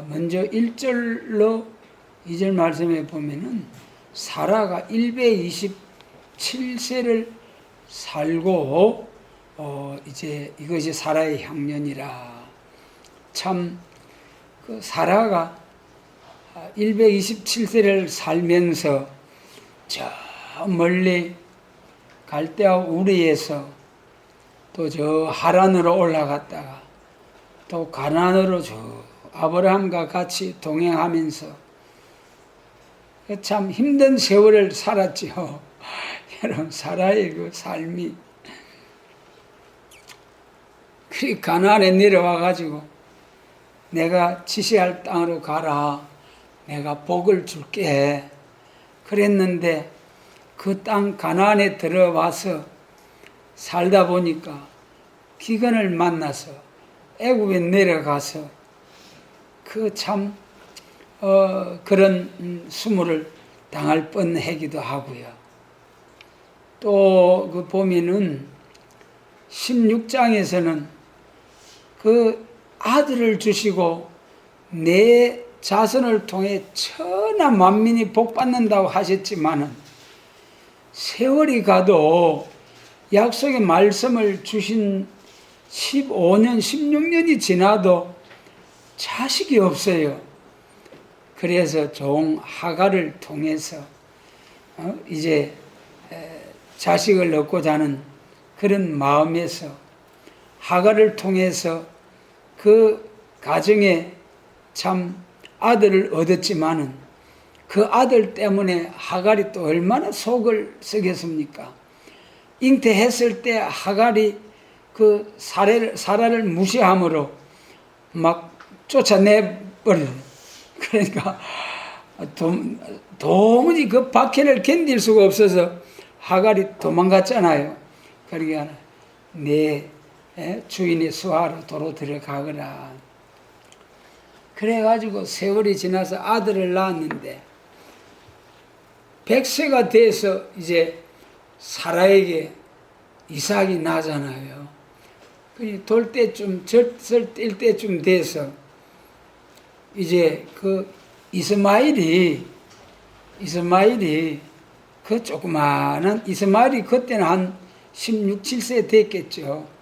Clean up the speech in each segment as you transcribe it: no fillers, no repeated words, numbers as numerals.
먼저 1절로 2절 말씀에 보면은 사라가 127세를 살고 이제 이것이 사라의 향년이라. 참 그 사라가 127세를 살면서 저 멀리 갈대아 우리에서 또 저 하란으로 올라갔다가 또 가나안으로 저 아브라함과 같이 동행하면서 참 힘든 세월을 살았지요. 여러분, 사라의 그 삶이 그 가나안에 내려와 가지고 내가 지시할 땅으로 가라, 내가 복을 줄게 그랬는데 그 땅 가나안에 들어와서 살다 보니까 기근을 만나서 애굽에 내려가서 그 참 그런 수모를 당할 뻔하기도 하고요. 또 그 보면은 16장에서는 그 아들을 주시고 내 자손을 통해 천하 만민이 복받는다고 하셨지만은 세월이 가도 약속의 말씀을 주신 15년, 16년이 지나도 자식이 없어요. 그래서 종 하갈을 통해서 이제 자식을 얻고자 하는 그런 마음에서 하갈을 통해서 그 가정에 참 아들을 얻었지만은 그 아들 때문에 하갈이 또 얼마나 속을 썩였습니까? 잉태했을 때 하갈이 그 사라를 무시함으로 막 쫓아내버려. 그러니까 도무지 그 박해를 견딜 수가 없어서 하갈이 도망갔잖아요. 그러니까 내 주인의 수하로 도로 들어가거라. 그래가지고 세월이 지나서 아들을 낳았는데 100세가 돼서 이제 사라에게 이삭이 나잖아요. 돌 때쯤, 젖을 뗄 때쯤 돼서 이제 그 이스마일이 그 조그마한 이스마일이 그때는 한 16, 17세 됐겠죠.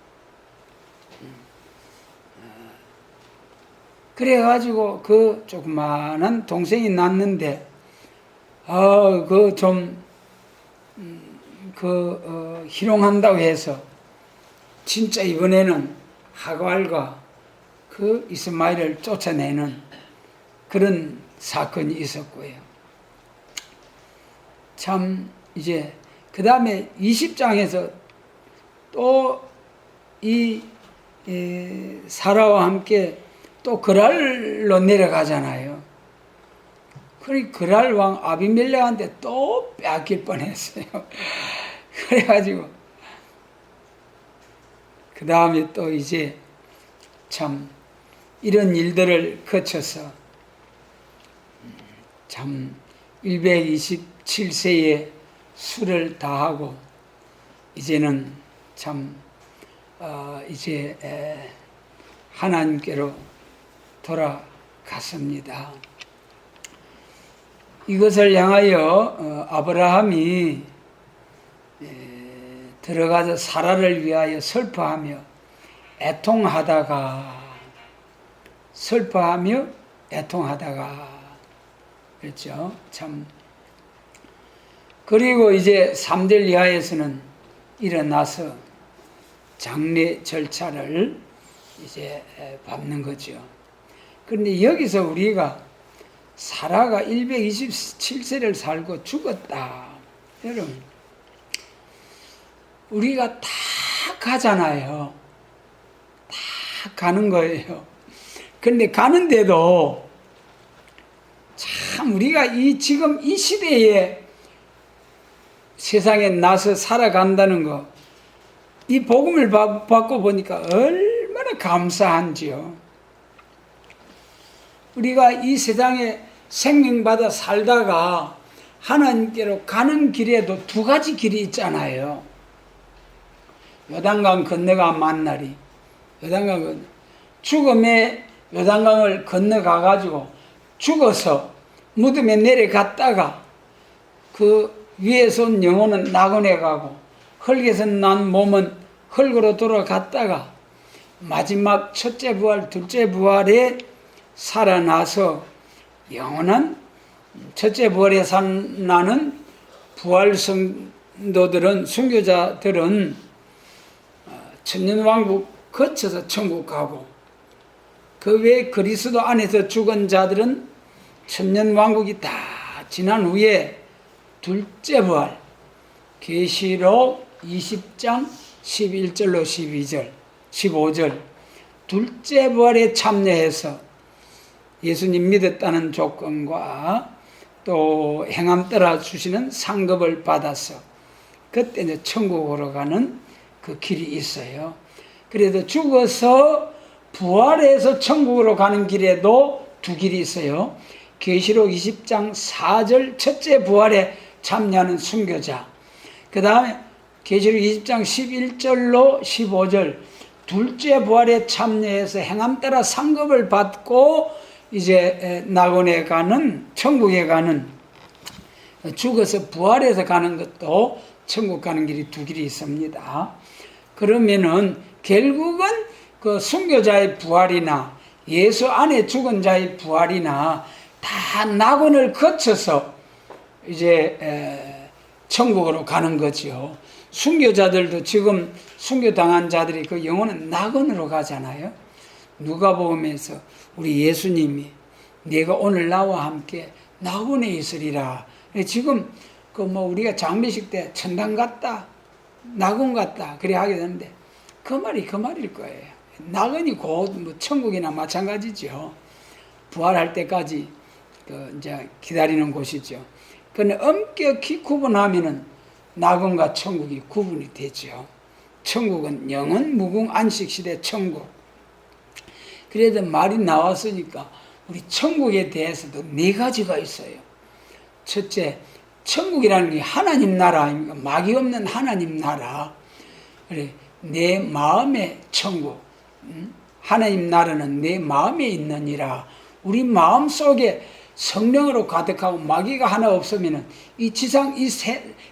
그래가지고 그 조그마한 동생이 낳는데 희롱한다고 해서 진짜 이번에는 하갈과 그 이스마엘을 쫓아내는 그런 사건이 있었고요. 참 이제 그 다음에 20장에서 또 이 사라와 함께 또 그랄로 내려가잖아요. 그러니 그랄 왕 아비멜렉한테 또 빼앗길 뻔했어요. 그래가지고 그 다음에 또 이제 참 이런 일들을 거쳐서 참 127세에 수를 다하고 이제는 참 이제 하나님께로 돌아갔습니다. 이것을 향하여 아브라함이 들어가서 사라를 위하여 슬퍼하며 애통하다가 그렇죠. 참. 그리고 이제 3절 이하에서는 일어나서 장례 절차를 이제 밟는 거죠. 그런데 여기서 우리가 사라가 127세를 살고 죽었다. 여러분, 우리가 다 가잖아요. 다 가는 거예요. 그런데 가는데도 참 우리가 지금 이 시대에 세상에 나서 살아간다는 거, 이 복음을 받고 보니까 얼마나 감사한지요. 우리가 이 세상에 생명받아 살다가 하나님께로 가는 길에도 두 가지 길이 있잖아요. 요단강 건너가 만나리. 요단강 건너. 죽음의 요단강을 건너가 가지고 죽어서 무덤에 내려갔다가 그 위에서 온 영혼은 낙원에 가고 흙에서 난 몸은 흙으로 돌아갔다가 마지막 첫째 부활, 둘째 부활에 살아나서 영원한 첫째 부활에 살아나는 부활 성도들은, 순교자들은 천년왕국 거쳐서 천국 가고, 그 외에 그리스도 안에서 죽은 자들은 천년왕국이 다 지난 후에 둘째 부활, 계시록 20장 11절로 12절, 15절 둘째 부활에 참여해서 예수님 믿었다는 조건과 또 행함 따라 주시는 상급을 받아서 그때 이제 천국으로 가는 그 길이 있어요. 그래도 죽어서 부활해서 천국으로 가는 길에도 두 길이 있어요. 계시록 20장 4절 첫째 부활에 참여하는 순교자, 그 다음에 계시록 20장 11절로 15절 둘째 부활에 참여해서 행함 따라 상급을 받고 이제 낙원에 가는, 천국에 가는, 죽어서 부활해서 가는 것도 천국 가는 길이 두 길이 있습니다. 그러면은 결국은 그 순교자의 부활이나 예수 안에 죽은 자의 부활이나 다 낙원을 거쳐서 이제 천국으로 가는 거죠. 순교자들도 지금 순교당한 자들이 그 영혼은 낙원으로 가잖아요. 누가복음에서 우리 예수님이 내가 오늘 나와 함께 낙원에 있으리라. 지금 그 뭐 우리가 장례식 때 천당 갔다, 낙원 갔다 그래 하게 되는데 그 말일 거예요. 낙원이 곧 뭐 천국이나 마찬가지죠. 부활할 때까지 그 이제 기다리는 곳이죠. 그런데 엄격히 구분하면은 낙원과 천국이 구분이 되죠. 천국은 영원 무궁 안식 시대 천국. 그래도 말이 나왔으니까 우리 천국에 대해서도 네 가지가 있어요. 첫째, 천국이라는 게 하나님 나라 아닙니까? 막이 없는 하나님 나라. 그래, 내 마음의 천국. 하나님 나라는 내 마음에 있느니라. 우리 마음 속에 성령으로 가득하고 마귀가 하나 없으면 이 지상, 이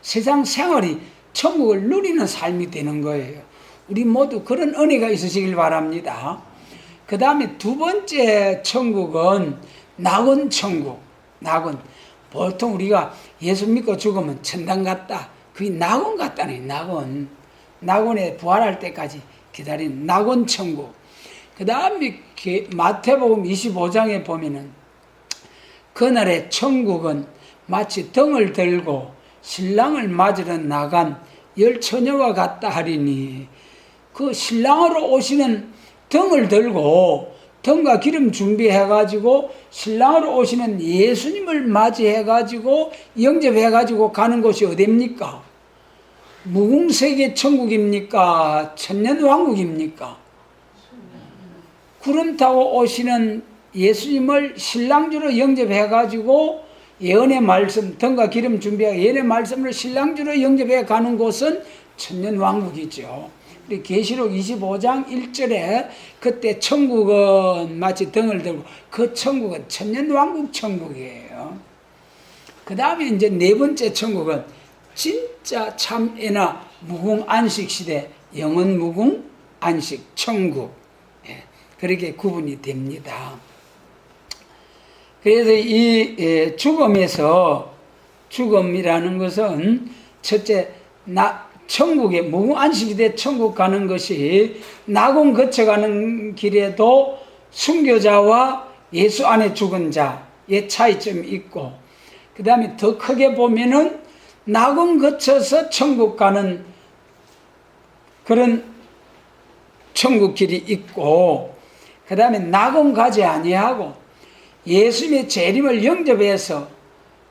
세상 생활이 천국을 누리는 삶이 되는 거예요. 우리 모두 그런 은혜가 있으시길 바랍니다. 그 다음에 두 번째 천국은 낙원 천국. 낙원. 보통 우리가 예수 믿고 죽으면 천당 갔다. 그게 낙원 갔다네, 낙원. 낙원에 부활할 때까지 기다리는 낙원 천국. 그 다음에 마태복음 25장에 보면은 그날의 천국은 마치 등을 들고 신랑을 맞으러 나간 열 처녀와 같다 하리니, 그 신랑으로 오시는 등을 들고 등과 기름 준비해가지고 신랑으로 오시는 예수님을 맞이해가지고 영접해가지고 가는 곳이 어디입니까? 무궁세계 천국입니까? 천년왕국입니까? 구름 타고 오시는 예수님을 신랑주로 영접해가지고 예언의 말씀, 등과 기름 준비하고 예언의 말씀을 신랑주로 영접해 가는 곳은 천년왕국이죠. 계시록 25장 1절에 그때 천국은 마치 등을 들고 그 천국은 천년왕국 천국이에요. 그 다음에 이제 네 번째 천국은 진짜 참애나 무궁 안식 시대, 영원 무궁 안식 천국. 그렇게 구분이 됩니다. 그래서 이 죽음에서, 죽음이라는 것은 첫째 천국에 무궁 안식시대 천국 가는 것이 낙원 거쳐가는 길에도 순교자와 예수 안에 죽은 자의 차이점이 있고, 그 다음에 더 크게 보면은 낙원 거쳐서 천국 가는 그런 천국 길이 있고, 그 다음에 낙원 가지 아니하고 예수님의 재림을 영접해서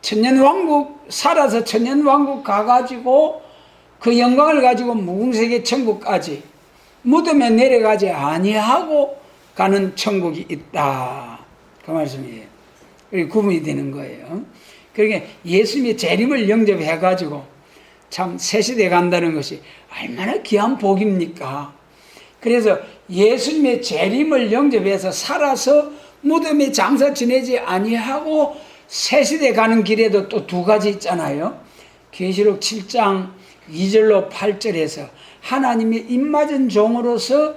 천년왕국 살아서 천년왕국 가가지고 그 영광을 가지고 무궁세계 천국까지 무덤에 내려가지 아니하고 가는 천국이 있다, 그 말씀이에요. 그리고 구분이 되는 거예요. 그러니까 예수님의 재림을 영접해가지고 참 새 시대에 간다는 것이 얼마나 귀한 복입니까? 그래서 예수님의 재림을 영접해서 살아서 무덤에 장사 지내지 아니하고 새 시대 가는 길에도 또 두 가지 있잖아요. 계시록 7장 2절로 8절에서 하나님의 입맞은 종으로서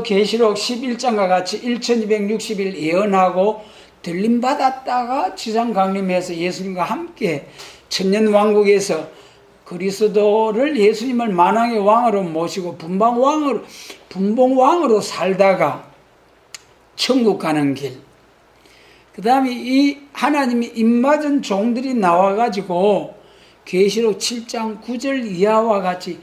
계시록 11장과 같이 1260일 예언하고 들림받았다가 지상 강림해서 예수님과 함께 천년왕국에서 그리스도를 예수님을 만왕의 왕으로 모시고 분봉왕으로 살다가 천국 가는 길, 그 다음에 이 하나님이 입맞은 종들이 나와가지고 계시록 7장 9절 이하와 같이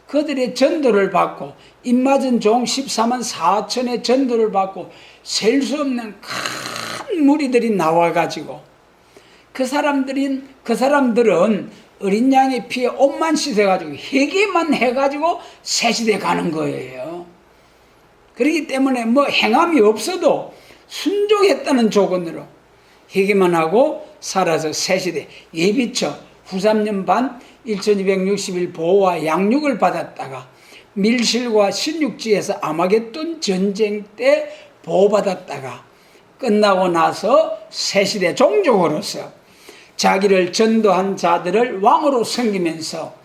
그들의 전도를 받고 입맞은 종 14만 4천의 전도를 받고 셀 수 없는 큰 무리들이 나와가지고 그 사람들은 어린 양의 피에 옷만 씻어가지고 회개만 해가지고 새 시대 가는 거예요. 그렇기 때문에 뭐 행함이 없어도 순종했다는 조건으로 회개만 하고 살아서 새 시대 예비처 후 3년 반 1260일 보호와 양육을 받았다가 밀실과 신육지에서 아마겟돈 전쟁 때 보호받았다가 끝나고 나서 새 시대 종족으로서 자기를 전도한 자들을 왕으로 섬기면서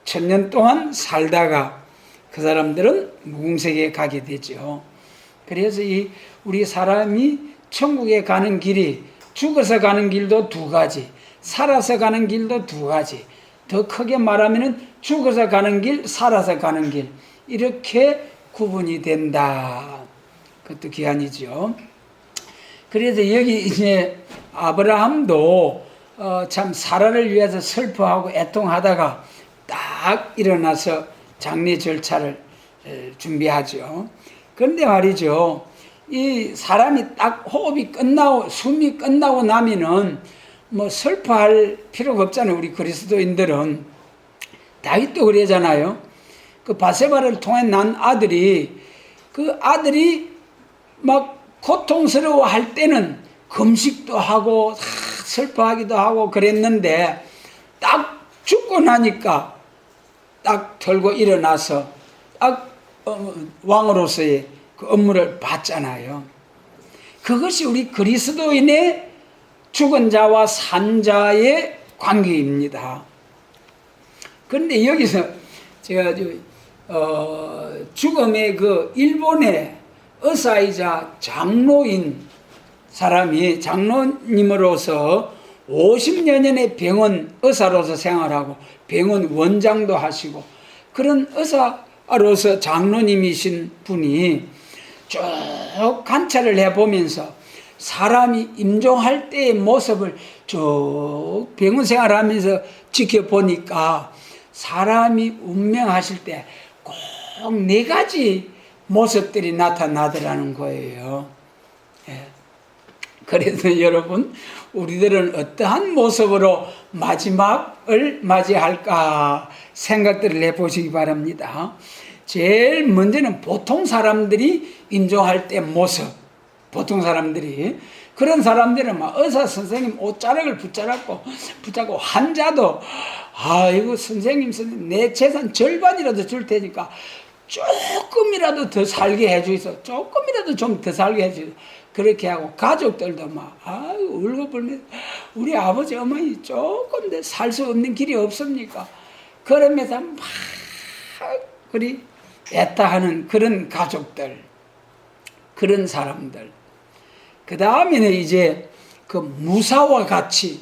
1000년 동안 살다가 그 사람들은 무궁세계에 가게 되죠. 그래서 우리 사람이 천국에 가는 길이 죽어서 가는 길도 두 가지, 살아서 가는 길도 두 가지, 더 크게 말하면 죽어서 가는 길, 살아서 가는 길, 이렇게 구분이 된다. 그것도 기한이죠. 그래서 여기 이제 아브라함도 참 사라를 위해서 슬퍼하고 애통하다가 딱 일어나서 장례 절차를 준비하죠. 그런데 말이죠, 이 사람이 딱 호흡이 끝나고 숨이 끝나고 나면은 뭐 슬퍼할 필요가 없잖아요. 우리 그리스도인들은 다윗도 그러잖아요. 그 바세바를 통해 난 아들이 그 아들이 막 고통스러워 할 때는 금식도 하고 슬퍼하기도 하고 그랬는데 딱 죽고 나니까 딱 들고 일어나서 딱 왕으로서의 그 업무를 받잖아요. 그것이 우리 그리스도인의 죽은 자와 산 자의 관계입니다. 그런데 여기서 제가 죽음의 그 일본의 의사이자 장로인 사람이 장로님으로서 50여 년의 병원 의사로서 생활하고 병원 원장도 하시고 그런 의사로서 장로님이신 분이 쭉 관찰을 해보면서 사람이 임종할 때의 모습을 쭉 병원 생활하면서 지켜보니까 사람이 운명하실 때 꼭 4가지 모습들이 나타나더라는 거예요. 예. 그래서 여러분, 우리들은 어떠한 모습으로 마지막을 맞이할까 생각들을 해보시기 바랍니다. 제일 먼저는 보통 사람들이 임종할 때 모습, 보통 사람들이 그런 사람들은 막 의사 선생님 옷자락을 붙잡고 환자도 아이고 선생님 내 재산 절반이라도 줄 테니까 조금이라도 더 살게 해주이소, 조금이라도 좀 더 살게 해주이소, 그렇게 하고 가족들도 막 아이고 울고불면서 우리 아버지 어머니 조금 더 살 수 없는 길이 없습니까? 그러면서 막 그리 애타하는 그런 가족들, 그런 사람들. 그 다음에는 이제 그 무사와 같이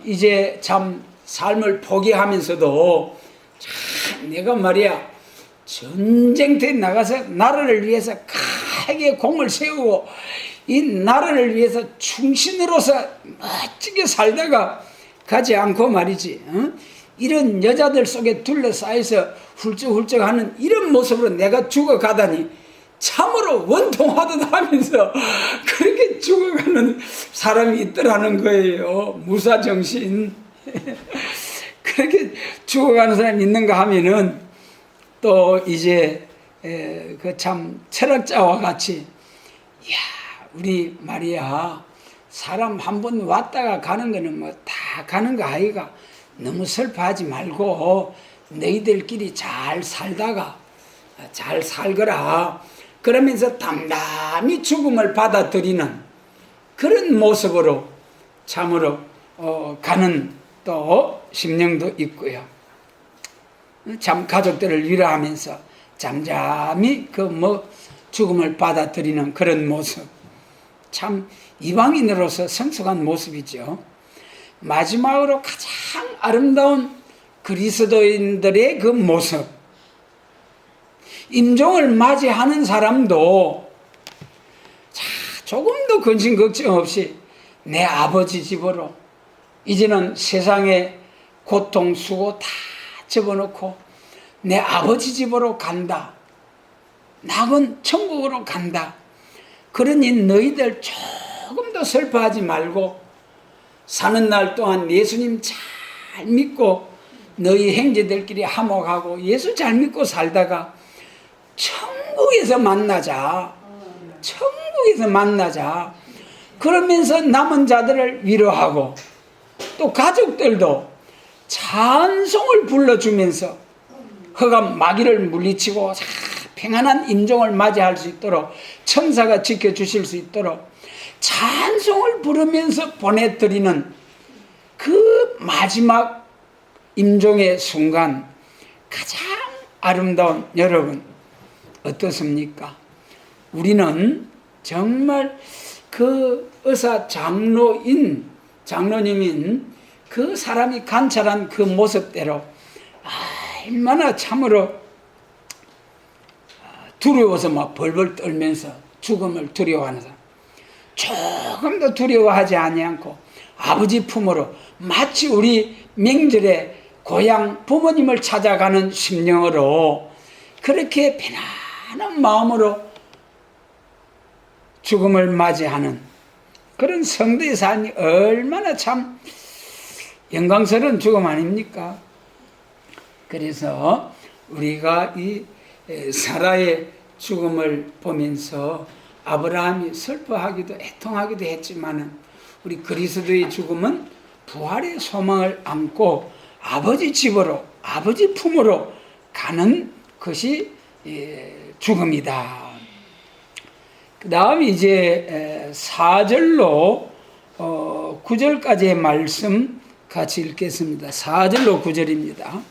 이제 참 삶을 포기하면서도 참 내가 말이야 전쟁터에 나가서 나라를 위해서 크게 공을 세우고 이 나라를 위해서 충신으로서 멋지게 살다가 가지 않고 말이지, 이런 여자들 속에 둘러싸여서 훌쩍훌쩍하는 이런 모습으로 내가 죽어가다니 참으로 원통하듯 하면서 그렇게 죽어가는 사람이 있더라는 거예요. 무사정신. 그렇게 죽어가는 사람이 있는가 하면은 또 이제 그 참 철학자와 같이, 이야 우리 말이야 사람 한 번 왔다가 가는 거는 뭐 다 가는 거 아이가, 너무 슬퍼하지 말고 너희들끼리 잘 살다가 잘 살거라. 그러면서 담담히 죽음을 받아들이는 그런 모습으로 참으로 가는 또 심령도 있고요. 참 가족들을 위로하면서 잠잠히 죽음을 받아들이는 그런 모습, 참 이방인으로서 성숙한 모습이죠. 마지막으로 가장 아름다운 그리스도인들의 그 모습, 임종을 맞이하는 사람도 조금도 근심 걱정 없이 내 아버지 집으로, 이제는 세상의 고통 수고 다 접어놓고 내 아버지 집으로 간다, 낙은 천국으로 간다. 그러니 너희들 조금도 슬퍼하지 말고 사는 날 동안 예수님 잘 믿고 너희 형제들끼리 화목하고 예수 잘 믿고 살다가 천국에서 만나자. 천국에서 만나자. 그러면서 남은 자들을 위로하고 또 가족들도 찬송을 불러주면서 흑암 마귀를 물리치고 평안한 임종을 맞이할 수 있도록, 천사가 지켜주실 수 있도록 찬송을 부르면서 보내드리는 그 마지막 임종의 순간, 가장 아름다운, 여러분 어떻습니까? 우리는 정말 그 의사 장로님인 그 사람이 관찰한 그 모습대로 얼마나 참으로 두려워서 막 벌벌 떨면서 죽음을 두려워하는 사람, 조금도 두려워하지 않고 아버지 품으로, 마치 우리 명절에 고향 부모님을 찾아가는 심령으로 그렇게 편안한 마음으로 죽음을 맞이하는 그런 성도의 삶이 얼마나 참 영광스러운 죽음 아닙니까? 그래서 우리가 이 사라의 죽음을 보면서 아브라함이 슬퍼하기도 애통하기도 했지만은, 우리 그리스도의 죽음은 부활의 소망을 안고 아버지 집으로, 아버지 품으로 가는 것이 죽음이다. 그 다음 이제 4절로 9절까지의 말씀 같이 읽겠습니다. 4절로 9절입니다.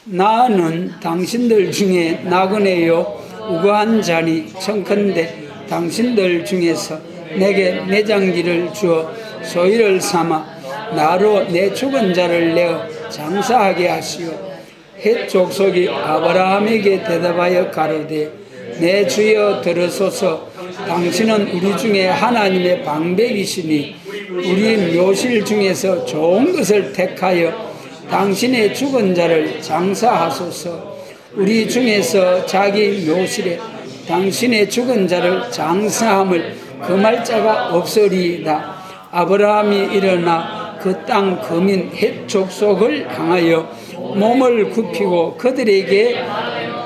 나는 당신들 중에 나그네요 우고한 자니 청컨대 당신들 중에서 내게 매장기를 주어 소유를 삼아 나로 내 죽은 자를 내어 장사하게 하시오. 헷 족속이 아브라함에게 대답하여 가로되 내 주여 들으소서. 당신은 우리 중에 하나님의 방백이시니 우리 묘실 중에서 좋은 것을 택하여 당신의 죽은 자를 장사하소서. 우리 중에서 자기 묘실에 당신의 죽은 자를 장사함을 금할 자가 없으리이다. 아브라함이 일어나 그 땅 거민 헷 족속을 향하여 몸을 굽히고 그들에게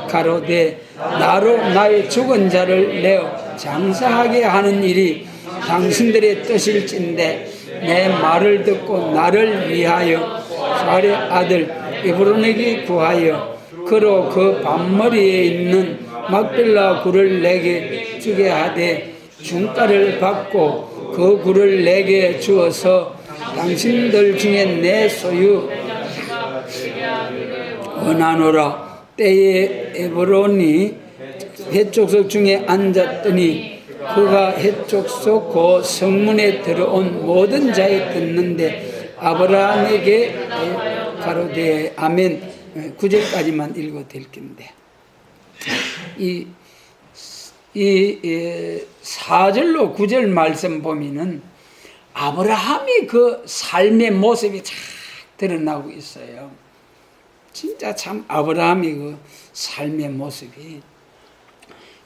가로되 나로 나의 죽은 자를 내어 장사하게 하는 일이 당신들의 뜻일진데 내 말을 듣고 나를 위하여 살의 아들 에브론에게 구하여 그로 그 반머리에 있는 막벨라 굴을 내게 주게 하되 중가를 받고 그 굴을 내게 주어서 당신들 중에 내 소유 원하노라. 때에 에브론이 헷족속 중에 앉았더니 그가 헷족속 그 성문에 들어온 모든 자에 듣는데 아브라함에게 가로되 아멘. 9절까지만 읽어도 될 텐데 이 4절로 9절 말씀 보면은 아브라함이 그 삶의 모습이 쫙 드러나고 있어요. 진짜 참 아브라함이 그 삶의 모습이,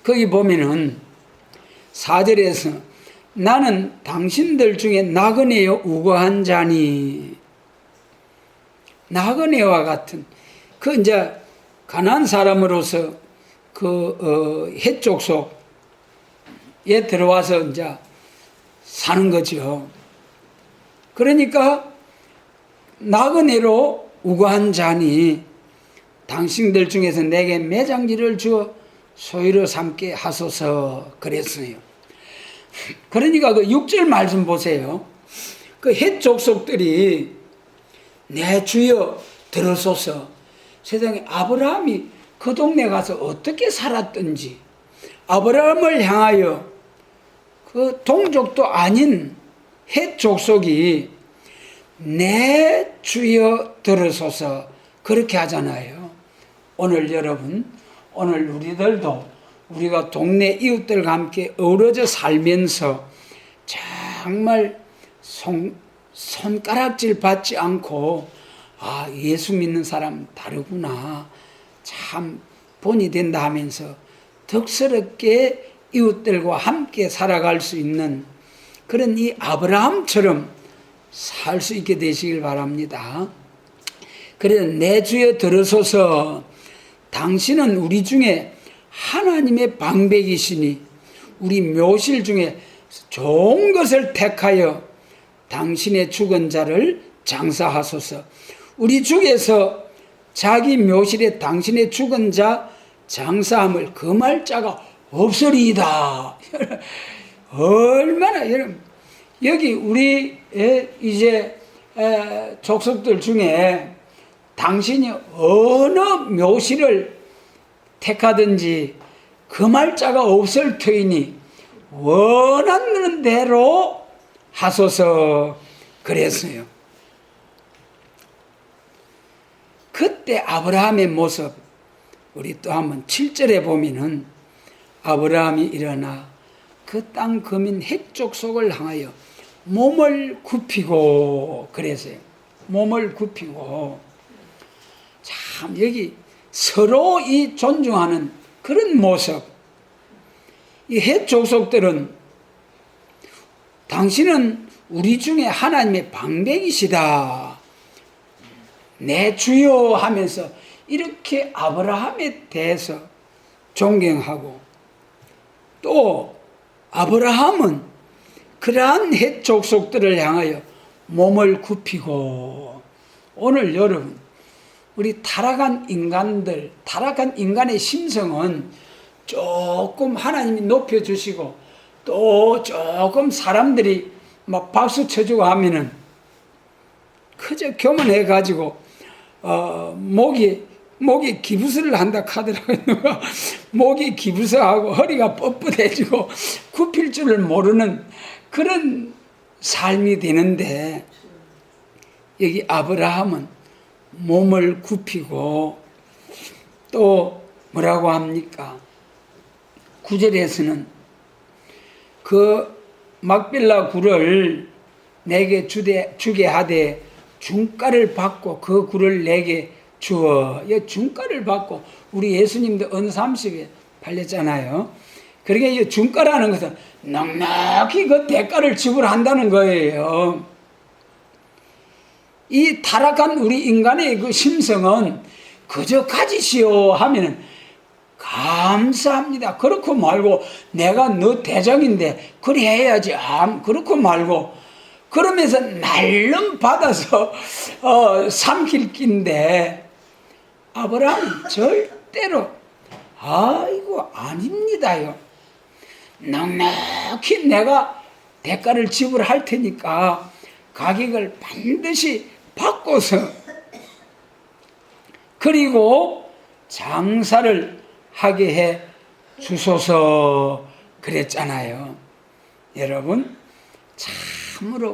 거기 보면은 4절에서 나는 당신들 중에 나그네요 우고한 자니, 나그네와 같은 그 이제 가나안 사람으로서 그 헷 족속에 들어와서 이제 사는 거죠. 그러니까 나그네로 우고한 자니 당신들 중에서 내게 매장지를 주어 소유로 삼게 하소서 그랬어요. 그러니까 그 6절 말씀 보세요. 그 헷 족속들이 내 주여 들으소서. 세상에 아브라함이 그 동네 가서 어떻게 살았든지 아브라함을 향하여 그 동족도 아닌 헷 족속이 내 주여 들으소서 그렇게 하잖아요. 오늘 여러분, 오늘 우리들도 우리가 동네 이웃들과 함께 어우러져 살면서 정말 손가락질 받지 않고 아, 예수 믿는 사람 다르구나, 참 본이 된다 하면서 덕스럽게 이웃들과 함께 살아갈 수 있는 그런 이 아브라함처럼 살 수 있게 되시길 바랍니다. 그래서 내 주여 들으소서. 당신은 우리 중에 하나님의 방백이시니 우리 묘실 중에 좋은 것을 택하여 당신의 죽은 자를 장사하소서. 우리 중에서 자기 묘실에 당신의 죽은 자 장사함을 금할 자가 없으리이다. 얼마나 여러분, 여기 우리 이제 족속들 중에 당신이 어느 묘실을 택하든지 금할 자가 없을 터이니 원하는 대로 하소서 그랬어요. 그때 아브라함의 모습 우리 또 한번 7절에 보면은 아브라함이 일어나 그 땅 거민 헷 족속을 향하여 몸을 굽히고 그랬어요. 몸을 굽히고. 참 여기 서로 이 존중하는 그런 모습. 이 헷 족속들은 당신은 우리 중에 하나님의 방백이시다, 내 주여 하면서 이렇게 아브라함에 대해서 존경하고, 또 아브라함은 그러한 헷 족속들을 향하여 몸을 굽히고. 오늘 여러분, 우리 타락한 인간들, 타락한 인간의 심성은 조금 하나님이 높여주시고 또 조금 사람들이 막 박수 쳐주고 하면은 그저 교만해가지고 목에 기부스를 한다 하더라고요. 누가 목이 기부스하고 허리가 뻣뻣해지고 굽힐 줄을 모르는 그런 삶이 되는데, 여기 아브라함은 몸을 굽히고 또 뭐라고 합니까? 9절에서는 그 막빌라 굴을 내게 주게 하되 중가를 받고 그 굴을 내게 주어. 이 중가를 받고, 우리 예수님도 은 30에 팔렸잖아요. 그러니까 이 중가라는 것은 넉넉히 그 대가를 지불한다는 거예요. 이 타락한 우리 인간의 그 심성은 그저 가지시오 하면은 감사합니다 그렇고 말고, 내가 너 대장인데 그리 해야지 그렇고 말고, 그러면서 날름 받아서 삼킬 낀데, 아브라함은 절대로 아이고 아닙니다요. 넉넉히 내가 대가를 지불할 테니까 가격을 반드시 바꿔서, 그리고 장사를 하게 해 주소서 그랬잖아요. 여러분, 참으로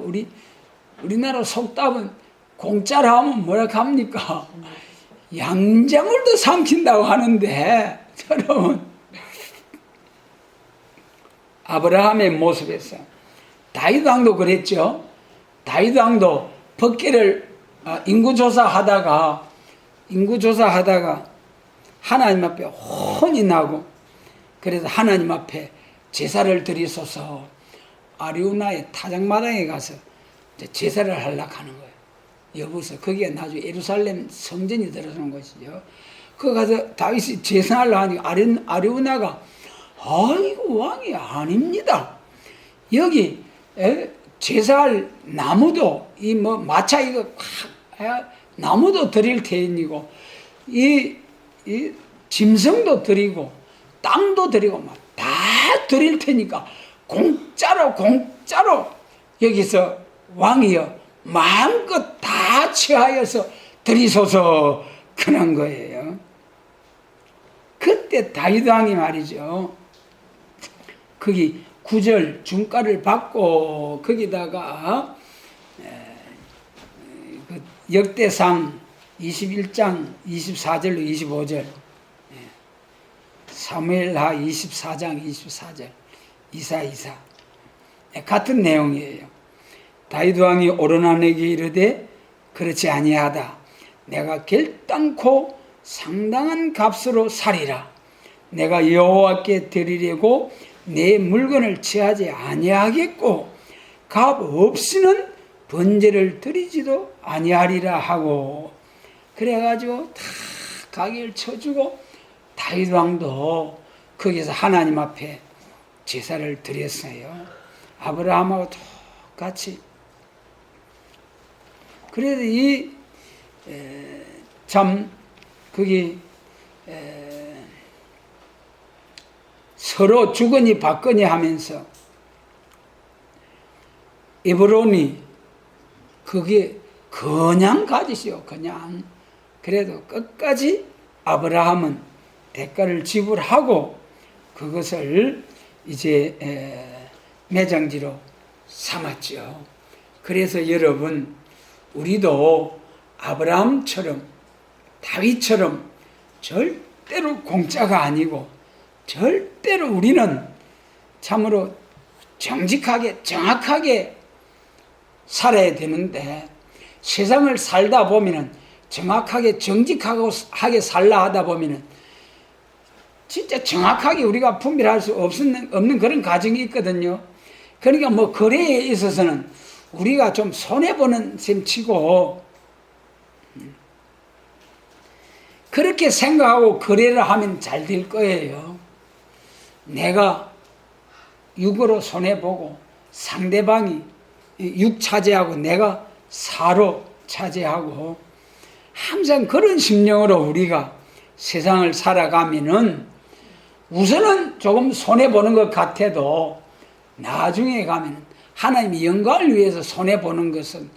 우리나라 속담은 공짜로 하면 뭐라 합니까? 양장을도 삼킨다고 하는데, 여러분, 아브라함의 모습에서 다윗 왕도 그랬죠. 다윗 왕도 법궤를 인구조사하다가 하나님 앞에 혼이 나고, 그래서 하나님 앞에 제사를 드리소서, 아리우나의 타작마당에 가서 제사를 하려고 하는 거예요. 여기서 거기가 나중에 예루살렘 성전이 들어서는 것이죠. 거기 가서 다윗이 제사하려고 하니까 아리우나가 아이고 왕이 아닙니다. 여기 제사할 나무도 마차 이거 나무도 드릴 테니고 이 짐승도 드리고 땅도 드리고 막 다 드릴 테니까 공짜로 여기서 왕이여 마음껏 다 취하여서 드리소서 그런 거예요. 그때 다윗 왕이 말이죠. 거기 9절 중가를 받고 거기다가 그 역대상 21장 24절로 25절 사무엘하 24장 24절 이사 같은 내용이에요. 다윗 왕이 오르나에게 이르되 그렇지 아니하다. 내가 결단코 상당한 값으로 사리라. 내가 여호와께 드리려고 내 물건을 취하지 아니하겠고 값 없이는 번제를 드리지도 아니하리라 하고 그래가지고 다 가게를 쳐주고 다윗 왕도 거기서 하나님 앞에 제사를 드렸어요. 아브라함하고 똑같이. 그래서 참 거기 서로 주거니 받거니 하면서 에브론이 그게 그냥 가지시오. 그냥. 그래도 끝까지 아브라함은 대가를 지불하고 그것을 이제 매장지로 삼았죠. 그래서 여러분 우리도 아브라함처럼 다윗처럼 절대로 공짜가 아니고 절대로 우리는 참으로 정직하게 정확하게 살아야 되는데 세상을 살다 보면은 정확하게 정직하게 살라 하다 보면은 진짜 정확하게 우리가 분별할 수 없는 그런 과정이 있거든요. 그러니까 뭐 거래에 있어서는 우리가 좀 손해보는 셈 치고 그렇게 생각하고 거래를 하면 잘 될 거예요. 내가 육으로 손해보고 상대방이 육 차지하고 내가 사로 차지하고 항상 그런 심령으로 우리가 세상을 살아가면은 우선은 조금 손해보는 것 같아도 나중에 가면 하나님의 영광을 위해서 손해보는 것은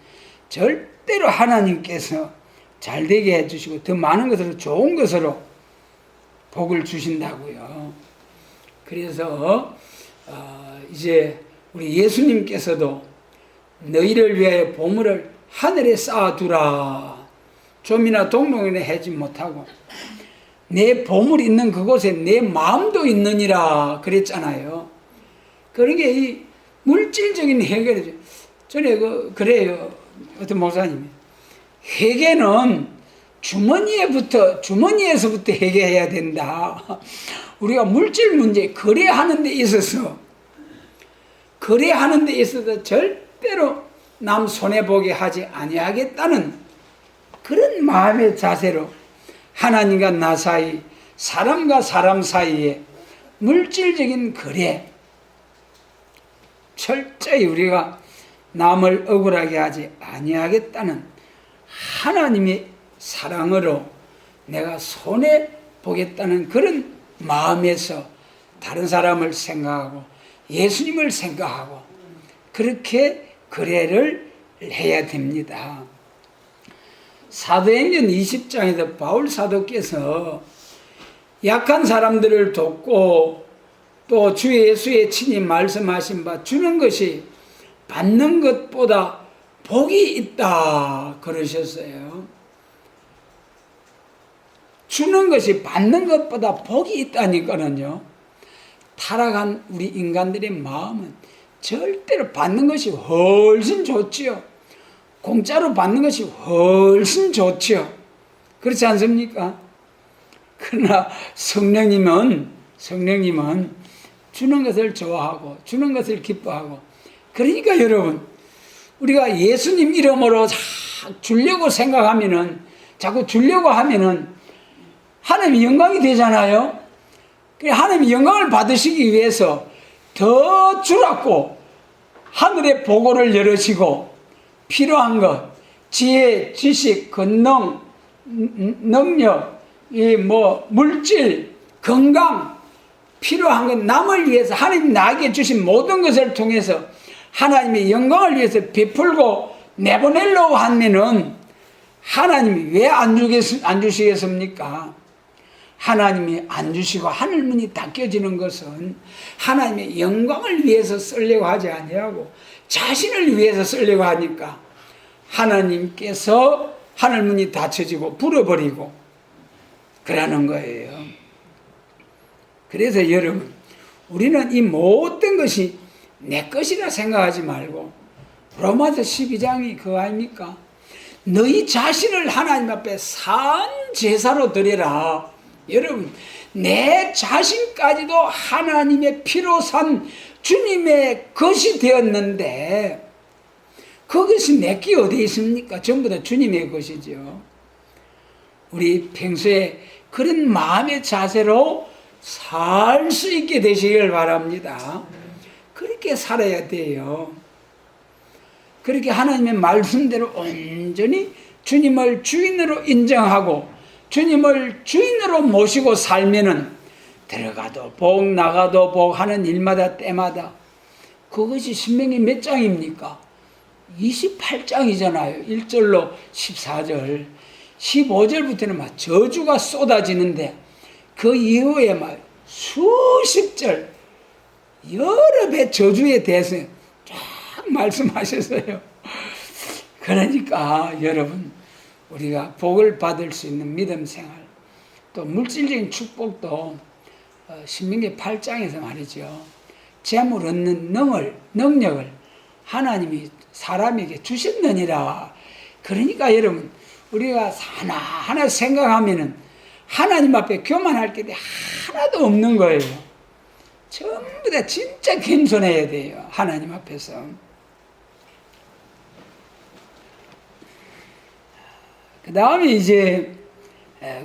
절대로 하나님께서 잘되게 해주시고 더 많은 것으로 좋은 것으로 복을 주신다고요. 그래서 이제 우리 예수님께서도 너희를 위하여 보물을 하늘에 쌓아두라. 좀이나 동동이나 하지 못하고 내 보물 있는 그곳에 내 마음도 있느니라 그랬잖아요. 그러니까 이 물질적인 해결이죠. 전에 그래요. 어떤 목사님이 회개는 주머니에서부터 회개해야 된다. 우리가 물질 문제 거래하는 데 있어서 절대로 남 손해보게 하지 아니하겠다는 그런 마음의 자세로 하나님과 나 사이, 사람과 사람 사이에 물질적인 거래 철저히 우리가 남을 억울하게 하지 아니하겠다는 하나님의 사랑으로 내가 손해보겠다는 그런 마음에서 다른 사람을 생각하고 예수님을 생각하고 그렇게 거래를 해야 됩니다. 사도행전 20장에서 바울 사도께서 약한 사람들을 돕고 또 주 예수의 친히 말씀하신 바 주는 것이 받는 것보다 복이 있다 그러셨어요. 주는 것이 받는 것보다 복이 있다니까는요. 타락한 우리 인간들의 마음은 절대로 받는 것이 훨씬 좋지요. 공짜로 받는 것이 훨씬 좋지요. 그렇지 않습니까? 그러나 성령님은 주는 것을 좋아하고 주는 것을 기뻐하고 그러니까 여러분 우리가 예수님 이름으로 주려고 생각하면은 자꾸 주려고 하면은 하나님의 영광이 되잖아요. 하나님의 영광을 받으시기 위해서 더 주라고 하늘의 보고를 열으시고 필요한 것 지혜, 지식, 권능, 능력, 물질, 건강 필요한 건 남을 위해서 하나님 나에게 주신 모든 것을 통해서 하나님의 영광을 위해서 베풀고 내보내려고 하면은 하나님이 왜 안 주시겠습니까? 하나님이 안 주시고 하늘문이 닫혀지는 것은 하나님의 영광을 위해서 쓰려고 하지 아니하고 자신을 위해서 쓰려고 하니까 하나님께서 하늘문이 닫혀지고 불어버리고 그러는 거예요. 그래서 여러분, 우리는 이 모든 것이 내 것이라 생각하지 말고 로마서 12장이 그거 아닙니까? 너희 자신을 하나님 앞에 산 제사로 드려라. 여러분, 내 자신까지도 하나님의 피로 산 주님의 것이 되었는데 그것이 내게 어디 있습니까? 전부 다 주님의 것이죠. 우리 평소에 그런 마음의 자세로 살 수 있게 되시길 바랍니다. 그렇게 살아야 돼요. 그렇게 하나님의 말씀대로 온전히 주님을 주인으로 인정하고 주님을 주인으로 모시고 살면은 들어가도 복 나가도 복 하는 일마다 때마다 그것이 신명기 몇 장입니까? 28장이잖아요. 1절로 14절 15절부터는 막 저주가 쏟아지는데 그 이후에 막 수십 절 여러 배 저주에 대해서 쫙 말씀하셨어요. 그러니까 여러분, 우리가 복을 받을 수 있는 믿음 생활, 또 물질적인 축복도 신명기 8장에서 말이죠. 재물 얻는 능력을 하나님이 사람에게 주셨느니라. 그러니까 여러분, 우리가 하나하나 생각하면은 하나님 앞에 교만할 게 하나도 없는 거예요. 전부 다 진짜 겸손해야 돼요. 하나님 앞에서. 그 다음에 이제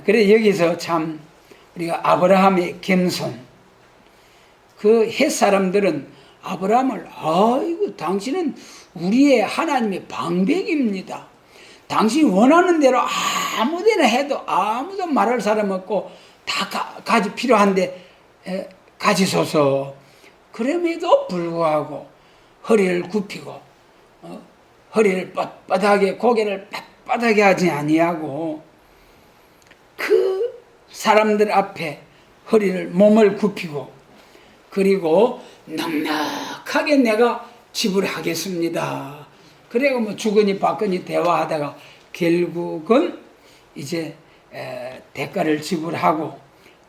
그래 여기서 참 우리가 아브라함의 겸손, 그 헷 사람들은 아브라함을 아이고 당신은 우리의 하나님의 방백입니다. 당신이 원하는 대로 아무데나 해도 아무도 말할 사람 없고 다 가지 필요한데 가지소서. 그럼에도 불구하고 허리를 굽히고 허리를 뻣뻣하게 고개를 빳빳하게 하지 아니하고 그 사람들 앞에 몸을 굽히고 그리고 넉넉하게 내가 지불하겠습니다. 그래가 뭐 주거니 받거니 대화하다가 결국은 이제 대가를 지불하고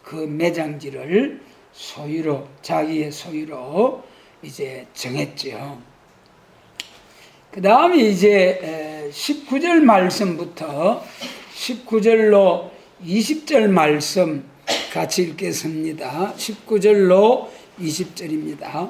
그 매장지를 소유로 자기의 소유로 이제 정했죠. 그 다음에 이제 19절 말씀부터 19절로 20절 말씀 같이 읽겠습니다. 19절로 20절입니다.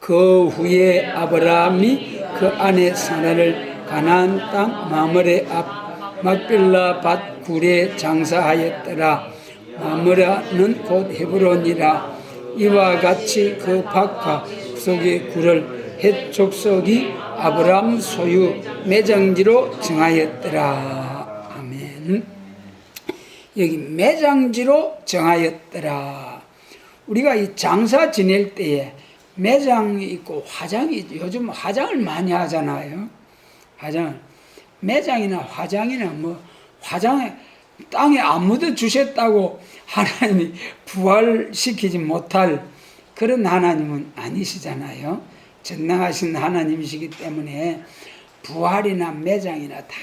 그 후에 아브라함이 그 아내 사라를 가나안 땅 마므레 앞 막빌라 밭 굴에 장사하였더라. 마므라는 곧 헤브론이라. 이와 같이 그 밭과 속의 굴을 헷 족속이 아브라함 소유 매장지로 정하였더라. 아멘. 여기 매장지로 정하였더라. 우리가 이 장사 지낼 때에 매장이 있고 화장이 있죠. 요즘 화장을 많이 하잖아요. 매장이나 화장이나 뭐 화장에 땅에 아무도 주셨다고 하나님이 부활시키지 못할 그런 하나님은 아니시잖아요. 전능하신 하나님이시기 때문에 부활이나 매장이나 다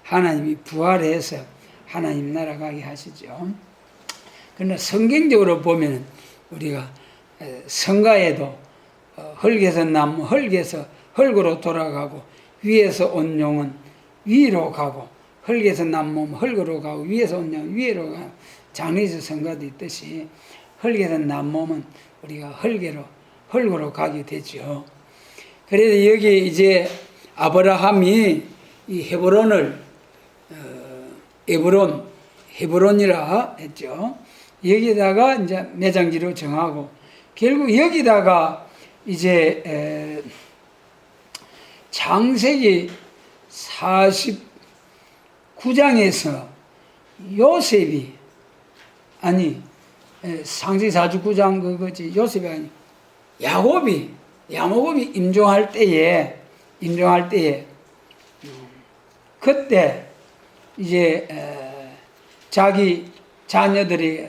하나님이 부활해서 하나님 나라 가게 하시죠. 그러나 성경적으로 보면 우리가 성가에도 흙에서 나무 흙에서 흙으로 돌아가고 위에서 온 용은 위로 가고 흙에서 난 몸 흙으로 가고 위에서 온 용 위로 가고 장례에서 성가도 있듯이 흙에서 난 몸은 우리가 흙으로 가게 되죠. 그래서 여기 이제 아브라함이 이 헤브론이라 했죠. 여기다가 이제 매장지로 정하고 결국 여기다가 이제 창세기 49장에서 요셉이 상지사주 9장 그거지. 요셉이 아니 야곱이 임종할 때에 그때 이제 자기 자녀들이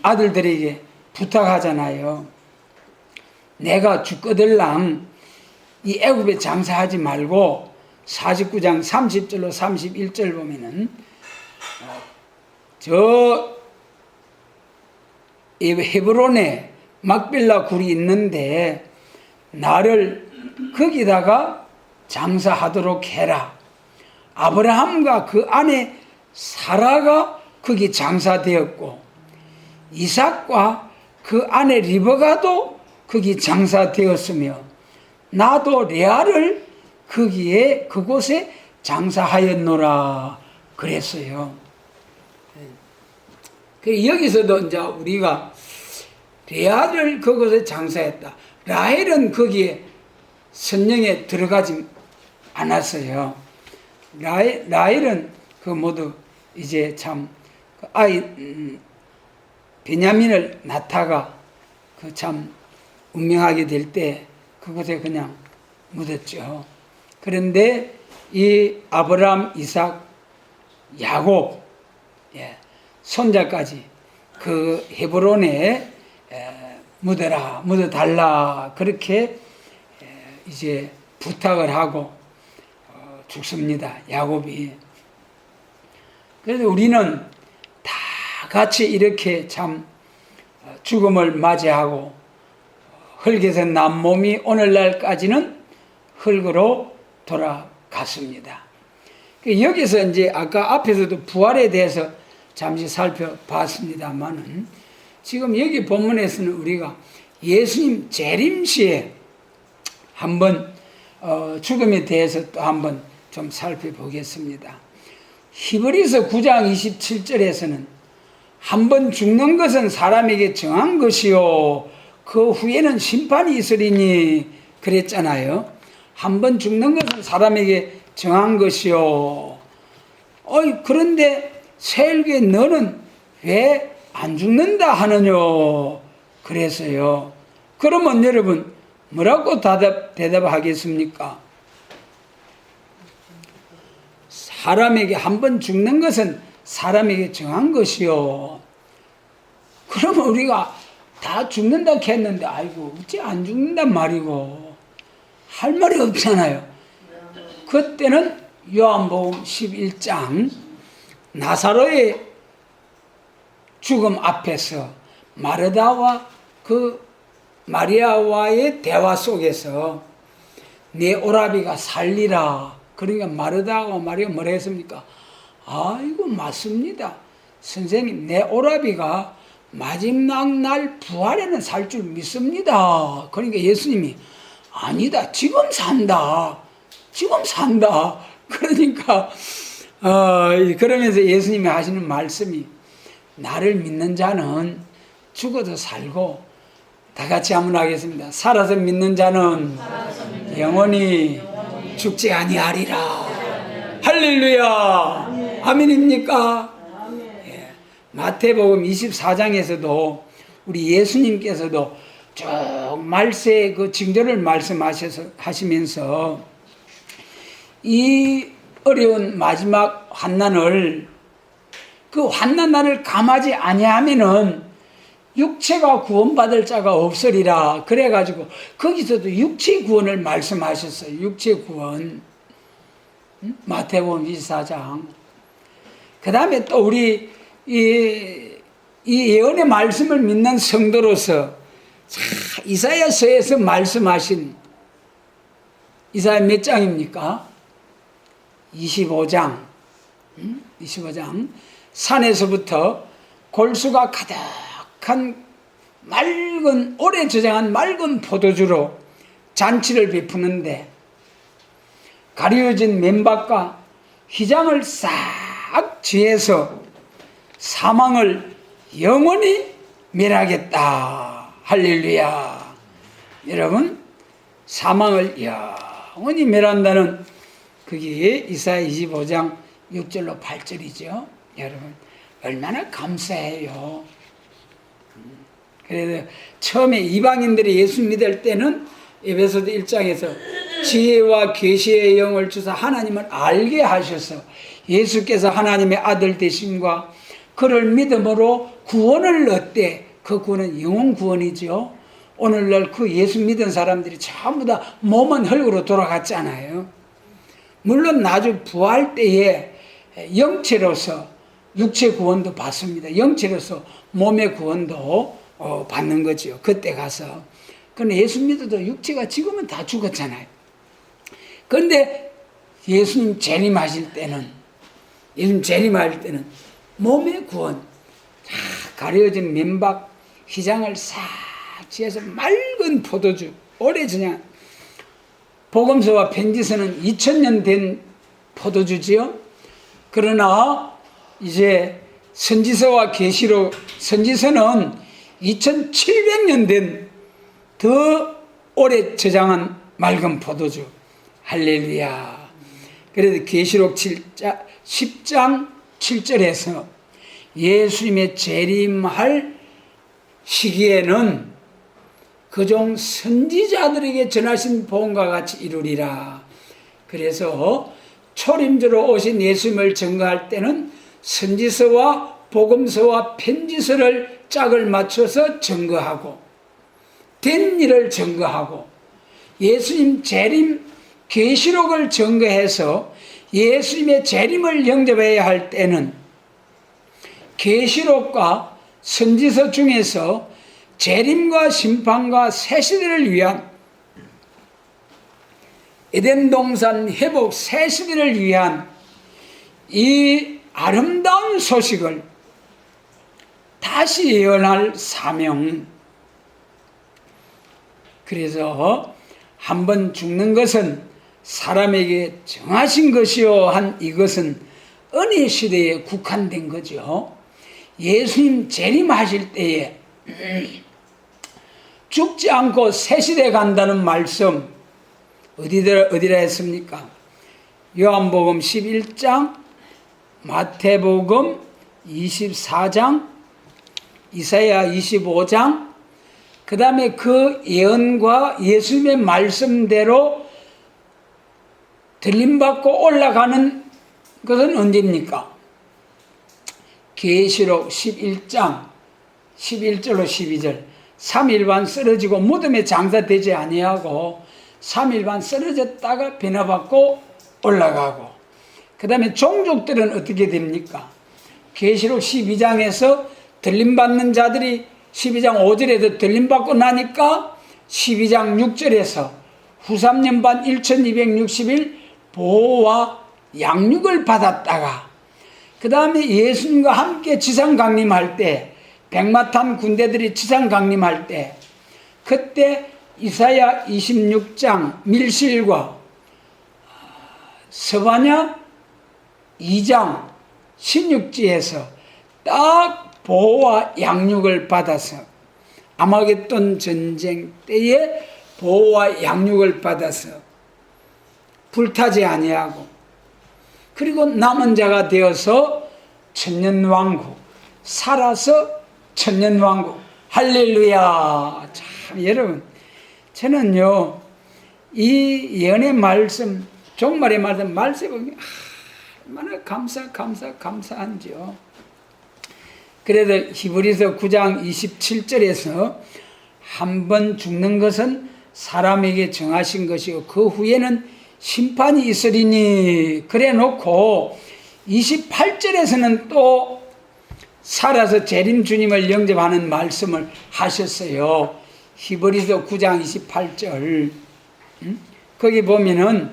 아들들에게 부탁하잖아요. 내가 죽거들랑 이 애굽에 장사하지 말고 49장 30절로 31절 보면은 저 헤브론에 막빌라 굴이 있는데 나를 거기다가 장사하도록 해라. 아브라함과 그 아내 사라가 거기 장사되었고 이삭과 그 아내 리브가도 거기 장사되었으며 나도 레아를 거기에 그곳에 장사하였노라 그랬어요. 여기서도 이제 우리가 레아를 그곳에 장사했다. 라헬은 거기에 선영에 들어가지 않았어요. 라헬은 그 모두 이제 참 아이 베냐민을 낳다가 그 참 운명하게 될 때 그곳에 그냥 묻었죠. 그런데 이 아브라함, 이삭, 야곱 손자까지 그 헤브론에 묻어달라 그렇게 이제 부탁을 하고 죽습니다. 야곱이. 그래서 우리는 다 같이 이렇게 참 죽음을 맞이하고 흙에서 난 몸이 오늘날까지는 흙으로 돌아갔습니다. 여기서 이제 아까 앞에서도 부활에 대해서 잠시 살펴봤습니다만은 지금 여기 본문에서는 우리가 예수님 재림시에 한번 죽음에 대해서 또 한번 좀 살펴보겠습니다. 히브리서 9장 27절에서는 한번 죽는 것은 사람에게 정한 것이요 그 후에는 심판이 있으리니 그랬잖아요. 한번 죽는 것은 사람에게 정한 것이요. 그런데 세일교회 너는 왜 안 죽는다 하느냐 그래서요. 그러면 여러분 뭐라고 대답하겠습니까? 사람에게 한번 죽는 것은 사람에게 정한 것이요. 그러면 우리가 다 죽는다 했는데 아이고 어찌 안 죽는단 말이고 할 말이 없잖아요. 그때는 요한복음 11장 나사로의 죽음 앞에서 마르다와 그 마리아와의 대화 속에서 내 오라비가 살리라. 그러니까 마르다와 마리아가 뭐라 했습니까? 아이고 맞습니다. 선생님 내 오라비가 마지막 날 부활에는 살 줄 믿습니다. 그러니까 예수님이 아니다. 지금 산다. 그러니까 그러면서 예수님이 하시는 말씀이 나를 믿는 자는 죽어도 살고 다 같이 한번 하겠습니다. 살아서 믿는 자는 영원히 죽지 아니하리라. 할렐루야. 아멘입니까? 예. 마태복음 24장에서도 우리 예수님께서도 쭉 말세 그 징조를 말씀하시면서 이 어려운 마지막 환난을 그 환난날을 감하지 아니하면은 육체가 구원받을 자가 없으리라. 그래가지고 거기서도 육체 구원을 말씀하셨어요. 육체 구원. 마태복음 24장. 그 다음에 또 우리 이 예언의 말씀을 믿는 성도로서 이사야서에서 말씀하신 이사야 몇 장입니까? 25장. 25장. 산에서부터 골수가 가득한 맑은 오래 저장한 맑은 포도주로 잔치를 베푸는데 가려진 맨밥과 휘장을 싹 쥐해서 사망을 영원히 멸하겠다. 할렐루야. 여러분 사망을 영원히 멸한다는 그게 이사야 25장 6절로 8절이죠. 여러분 얼마나 감사해요. 그래서 처음에 이방인들이 예수 믿을 때는 에베소서 1장에서 지혜와 계시의 영을 주사 하나님을 알게 하셔서 예수께서 하나님의 아들 되심과 그를 믿음으로 구원을 얻되 그 구원은 영혼 구원이죠. 오늘날 그 예수 믿은 사람들이 전부 다 몸은 흙으로 돌아갔잖아요. 물론 나중 부활 때에 영체로서 육체 구원도 받습니다. 영체로서 몸의 구원도 받는 거죠. 그때 가서. 그런데 예수 믿어도 육체가 지금은 다 죽었잖아요. 그런데 예수님 재림하실 때는 몸의 구원, 다 가려진 맨박 휘장을 싹 지어서 맑은 포도주, 오래전에 복음서와 편지서는 2000년 된 포도주지요. 그러나 이제 선지서와 계시록, 선지서는 2700년 된 더 오래 저장한 맑은 포도주. 할렐루야. 그래서 계시록 10장 7절에서 예수님의 재림할 시기에는 그종 선지자들에게 전하신 복음과 같이 이루리라. 그래서 초림주로 오신 예수님을 증거할 때는 선지서와 복음서와 편지서를 짝을 맞춰서 증거하고 된 일을 증거하고 예수님 재림 계시록을 증거해서 예수님의 재림을 영접해야 할 때는 계시록과 선지서 중에서 재림과 심판과 새 시대를 위한 에덴 동산 회복 새 시대를 위한 이 아름다운 소식을 다시 예언할 사명. 그래서 한번 죽는 것은 사람에게 정하신 것이요 한 이것은 은혜 시대에 국한된 거죠. 예수님 재림하실 때에 죽지 않고 새 시대 간다는 말씀 어디라 했습니까? 요한복음 11장, 마태복음 24장, 이사야 25장, 그 다음에 그 예언과 예수님의 말씀대로 들림받고 올라가는 것은 언제입니까? 계시록 11장 11절로 12절 3일반 쓰러지고 무덤에 장사되지 아니하고 3일반 쓰러졌다가 변화받고 올라가고 그 다음에 종족들은 어떻게 됩니까? 계시록 12장에서 들림받는 자들이 12장 5절에서 들림받고 나니까 12장 6절에서 후 3년 반 1260일 보호와 양육을 받았다가 그 다음에 예수님과 함께 지상 강림할 때 백마탄 군대들이 지상 강림할 때 그때 이사야 26장 밀실과 스바냐 2장 16지에서 딱 보호와 양육을 받아서 아마겟돈 전쟁 때에 보호와 양육을 받아서 불타지 아니하고 그리고 남은 자가 되어서 천년왕국 살아서 천년왕국 할렐루야. 참 여러분 저는요 이 예언의 말씀 종말의 말씀이 얼마나 감사한지요. 그래서 히브리서 9장 27절에서 한 번 죽는 것은 사람에게 정하신 것이고 그 후에는 심판이 있으리니 그래 놓고 28절에서는 또 살아서 재림 주님을 영접하는 말씀을 하셨어요. 히브리서 9장 28절 거기 보면은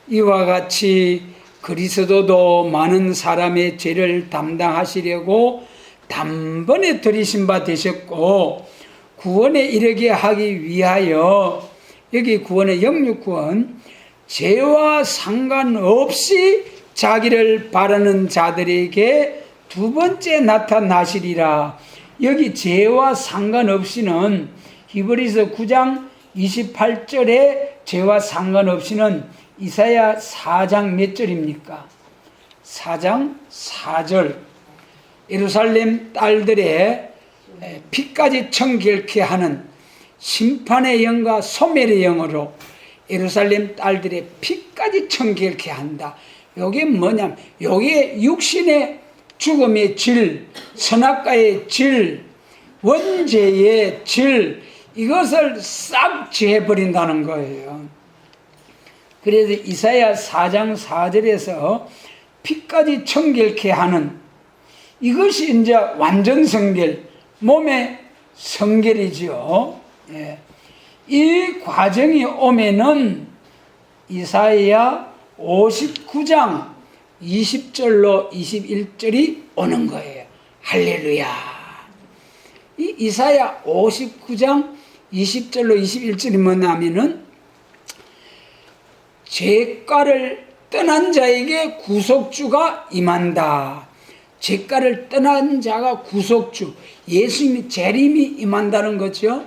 이와 같이 그리스도도 많은 사람의 죄를 담당하시려고 단번에 들이신 바 되셨고 구원에 이르게 하기 위하여 여기 구원의 영육구원 죄와 상관없이 자기를 바라는 자들에게 두 번째 나타나시리라. 여기 죄와 상관없이는 히브리서 9장 28절에 죄와 상관없이는 이사야 4장 몇 절입니까? 4장 4절 예루살렘 딸들의 피까지 청결케 하는 심판의 영과 소멸의 영으로 예루살렘 딸들의 피까지 청결케 한다. 요게 뭐냐면 요게 육신의 죽음의 질, 선악과의 질, 원죄의 질, 이것을 싹 지해버린다는 거예요. 그래서 이사야 4장 4절에서 피까지 청결케 하는 이것이 이제 완전 성결, 몸의 성결이지요. 예. 이 과정이 오면은 이사야 59장 20절로 21절이 오는 거예요. 할렐루야. 이 이사야 59장 20절로 21절이 뭐냐면은 죄가를 떠난 자에게 구속주가 임한다. 죄가를 떠난 자가 구속주, 예수님이 재림이 임한다는 거죠.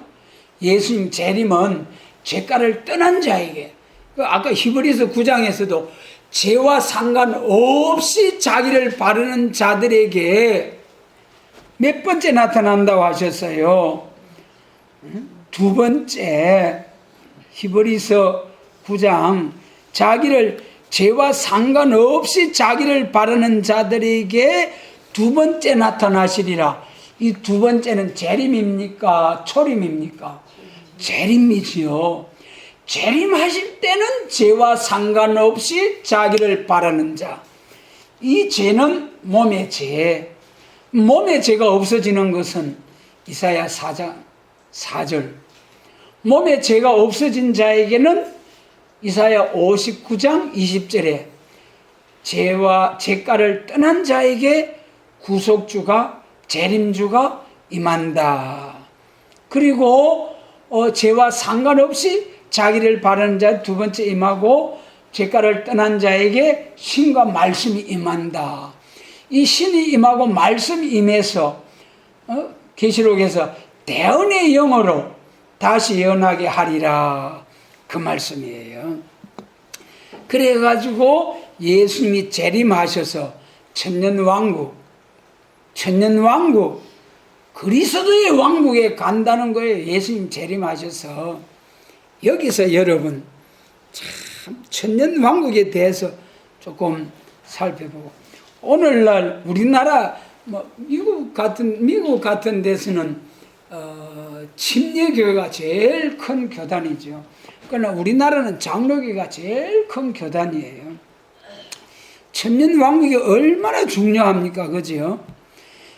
예수님 재림은 죄가를 떠난 자에게, 아까 히브리서 9장에서도 죄와 상관없이 자기를 바르는 자들에게 몇 번째 나타난다고 하셨어요? 두 번째, 히브리서 9장, 자기를 죄와 상관없이 자기를 바르는 자들에게 두 번째 나타나시리라. 이 두 번째는 재림입니까? 초림입니까? 재림이지요. 재림하실 때는 죄와 상관없이 자기를 바르는 자. 이 죄는 몸의 죄. 몸의 죄가 없어지는 것은 이사야 4장 4절. 몸의 죄가 없어진 자에게는 이사야 59장 20절에 죄와 죄가를 떠난 자에게 구속주가, 재림주가 임한다. 그리고 죄와 상관없이 자기를 바르는 자 두 번째 임하고, 죄가를 떠난 자에게 신과 말씀이 임한다. 이 신이 임하고 말씀이 임해서 계시록에서 대언의 영으로 다시 예언하게 하리라, 그 말씀이에요. 그래가지고 예수님이 재림하셔서 천년왕국, 그리스도의 왕국에 간다는 거예요. 예수님 재림하셔서. 여기서 여러분 참 천년왕국에 대해서 조금 살펴보고, 오늘날 우리나라 미국 같은 데서는 침례교회가 제일 큰 교단이죠. 그러나 우리나라는 장로교가 제일 큰 교단이에요. 천년왕국이 얼마나 중요합니까? 그죠?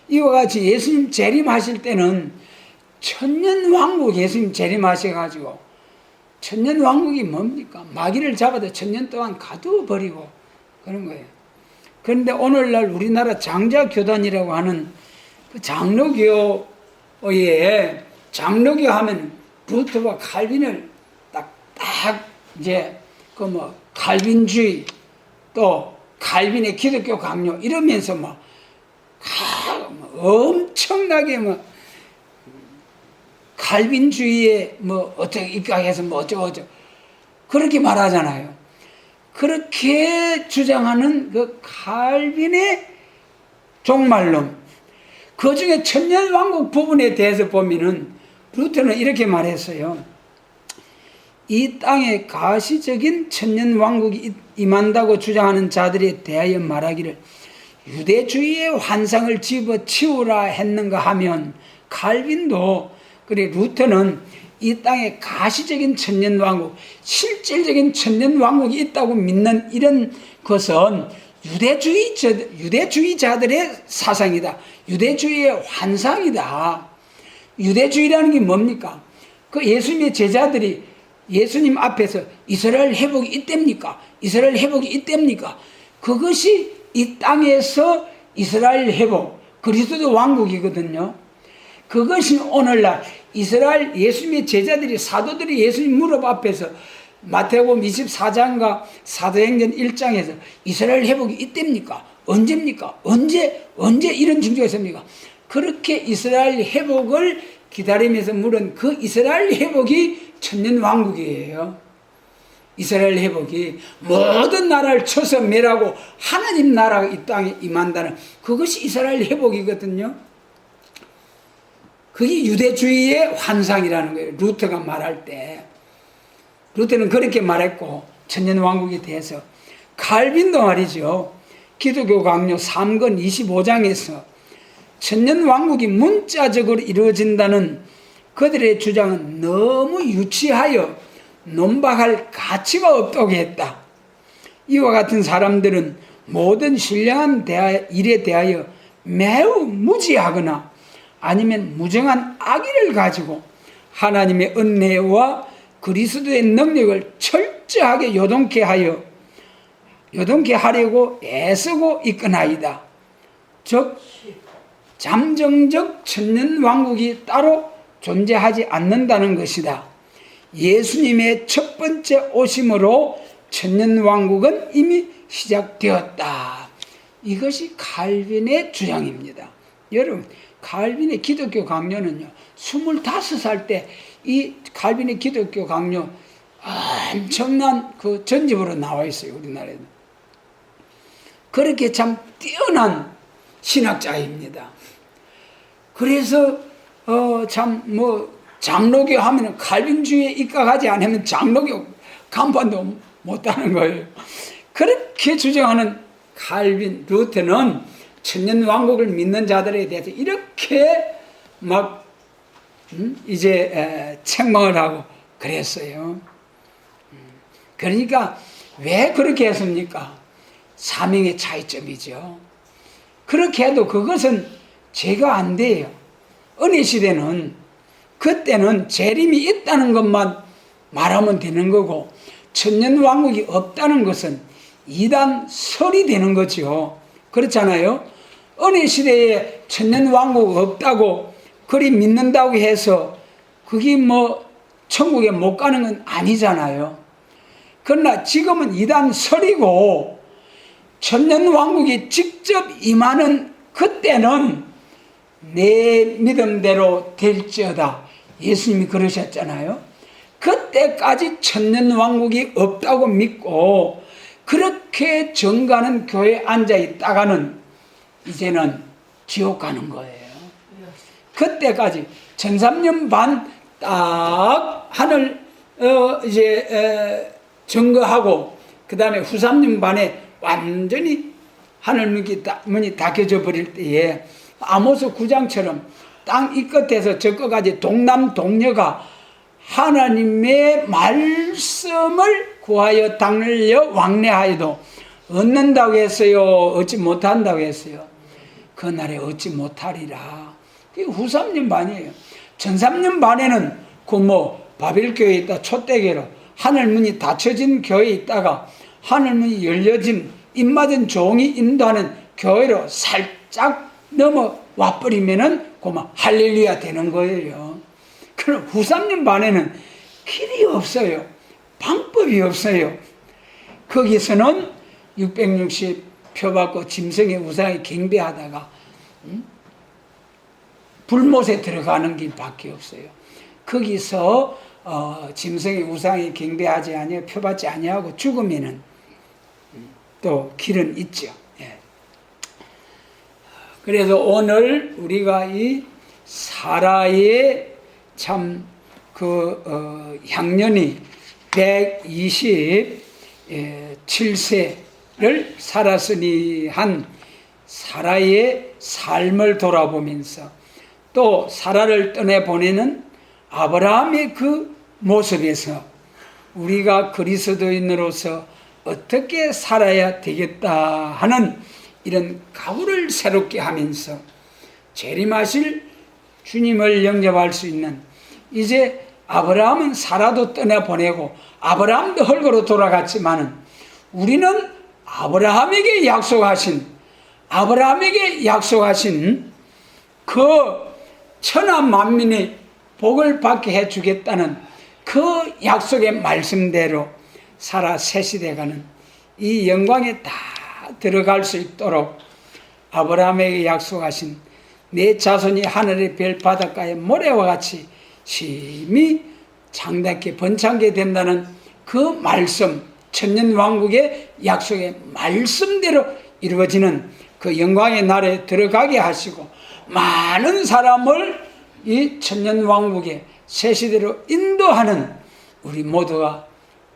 이와 같이 예수님 재림하실 때는 천년왕국, 예수님 재림하셔가지고, 천년왕국이 뭡니까? 마귀를 잡아도 천년 동안 가두어버리고 그런 거예요. 그런데 오늘날 우리나라 장자교단이라고 하는 그 장로교에, 장로교 하면 루터와 칼빈을 딱 이제 칼빈주의, 또 칼빈의 기독교 강요 이러면서 엄청나게 칼빈주의에 어떻게 입각해서 어쩌고 그렇게 말하잖아요. 그렇게 주장하는 그 칼빈의 종말론, 그 중에 천년왕국 부분에 대해서 보면은 루터는 이렇게 말했어요. 이 땅에 가시적인 천년왕국이 임한다고 주장하는 자들에 대하여 말하기를 유대주의의 환상을 집어치우라 했는가 하면, 칼빈도 그래 루터는 이 땅에 가시적인 천년왕국, 실질적인 천년왕국이 있다고 믿는 이런 것은 유대주의자들의 사상이다. 유대주의의 환상이다. 유대주의라는 게 뭡니까? 그 예수님의 제자들이 예수님 앞에서 이스라엘 회복이 이때입니까? 이스라엘 회복이 이때입니까? 그것이 이 땅에서 이스라엘 회복, 그리스도 왕국이거든요. 그것이 오늘날 이스라엘 예수님의 제자들이, 사도들이 예수님 무릎 앞에서 마태복음 24장과 사도행전 1장에서 이스라엘 회복이 이때입니까? 언제입니까? 언제 이런 징조가 있습니까? 그렇게 이스라엘 회복을 기다리면서 물은 그 이스라엘 회복이 천년왕국이에요. 이스라엘 회복이 모든 나라를 쳐서 멸하고 하나님 나라가 이 땅에 임한다는, 그것이 이스라엘 회복이거든요. 그게 유대주의의 환상이라는 거예요. 루터가 말할 때. 루터는 그렇게 말했고 천년왕국에 대해서. 칼빈도 말이죠. 기독교 강요 3권 25장에서 천년왕국이 문자적으로 이루어진다는 그들의 주장은 너무 유치하여 논박할 가치가 없다고 했다. 이와 같은 사람들은 모든 신령한 일에 대하여 매우 무지하거나 아니면 무정한 악의를 가지고 하나님의 은혜와 그리스도의 능력을 철저하게 요동케 하려고 애쓰고 있거나이다. 즉 잠정적 천년왕국이 따로 존재하지 않는다는 것이다. 예수님의 첫 번째 오심으로 천년왕국은 이미 시작되었다. 이것이 칼빈의 주장입니다. 여러분, 칼빈의 기독교 강요는요, 25살 때 이 칼빈의 기독교 강요 엄청난 그 전집으로 나와 있어요, 우리나라에는. 그렇게 참 뛰어난 신학자입니다. 그래서 장로교 하면 칼빈주의에 입각하지 않으면 장로교 간판도 못하는 거예요. 그렇게 주장하는 칼빈, 루터는 천년왕국을 믿는 자들에 대해서 이렇게 막 이제 책망을 하고 그랬어요. 그러니까 왜 그렇게 했습니까? 사명의 차이점이죠. 그렇게 해도 그것은 죄가 안 돼요. 은혜 시대는 그때는 재림이 있다는 것만 말하면 되는 거고 천년왕국이 없다는 것은 이단설이 되는 거죠. 그렇잖아요. 은혜 시대에 천년왕국 없다고 그리 믿는다고 해서 그게 천국에 못 가는 건 아니잖아요. 그러나 지금은 이단설이고 천년왕국이 직접 임하는 그때는 내 믿음대로 될지어다. 예수님이 그러셨잖아요. 그때까지 천년왕국이 없다고 믿고 그렇게 정가는 교회에 앉아있다가는 이제는 지옥 가는 거예요. 그때까지 13년 반 딱 하늘 점거하고 그 다음에 후 3년 반에 완전히 하늘 문이 닫혀져 버릴 때에 아모스 9장처럼 땅 이 끝에서 저 끝까지 동남 동녀가 하나님의 말씀을 구하여 당을려 왕래하여도 얻는다고 했어요? 얻지 못한다고 했어요? 그날에 얻지 못하리라. 그게 후 3년 반이에요. 전 3년 반에는 바벨교회에 있다 촛대교로 하늘문이 닫혀진 교회에 있다가 하늘문이 열려진 입맞은 종이 인도하는 교회로 살짝 넘어와 버리면은 할렐루야 되는 거예요. 그럼 후 3년 반에는 길이 없어요. 방법이 없어요. 거기서는 660 표받고 짐승의 우상에 경배하다가 불못에 들어가는 길밖에 없어요. 거기서 짐승의 우상에 경배하지 아니하고 표받지 아니하고 죽으면은 또 길은 있죠. 예. 그래서 오늘 우리가 이 사라의 참 향년이 127세를 살았으니 한 사라의 삶을 돌아보면서 또 사라를 떠내보내는 아브라함의 그 모습에서 우리가 그리스도인으로서 어떻게 살아야 되겠다 하는 이런 각오를 새롭게 하면서 재림하실 주님을 영접할 수 있는, 이제 아브라함은 사라도 떠내보내고 아브라함도 헐거로 돌아갔지만은 우리는 아브라함에게 약속하신 그 천하 만민이 복을 받게 해주겠다는 그 약속의 말씀대로 살아 새 시대가는 이 영광에 다 들어갈 수 있도록 아브라함에게 약속하신 내 자손이 하늘의 별 바닷가의 모래와 같이 심히 장답게 번창게 된다는 그 말씀, 천년왕국의 약속의 말씀대로 이루어지는 그 영광의 날에 들어가게 하시고 많은 사람을 이 천년왕국의 새 시대로 인도하는 우리 모두가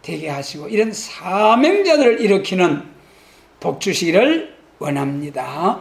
되게 하시고 이런 사명자들을 일으키는 복 주시기를 원합니다.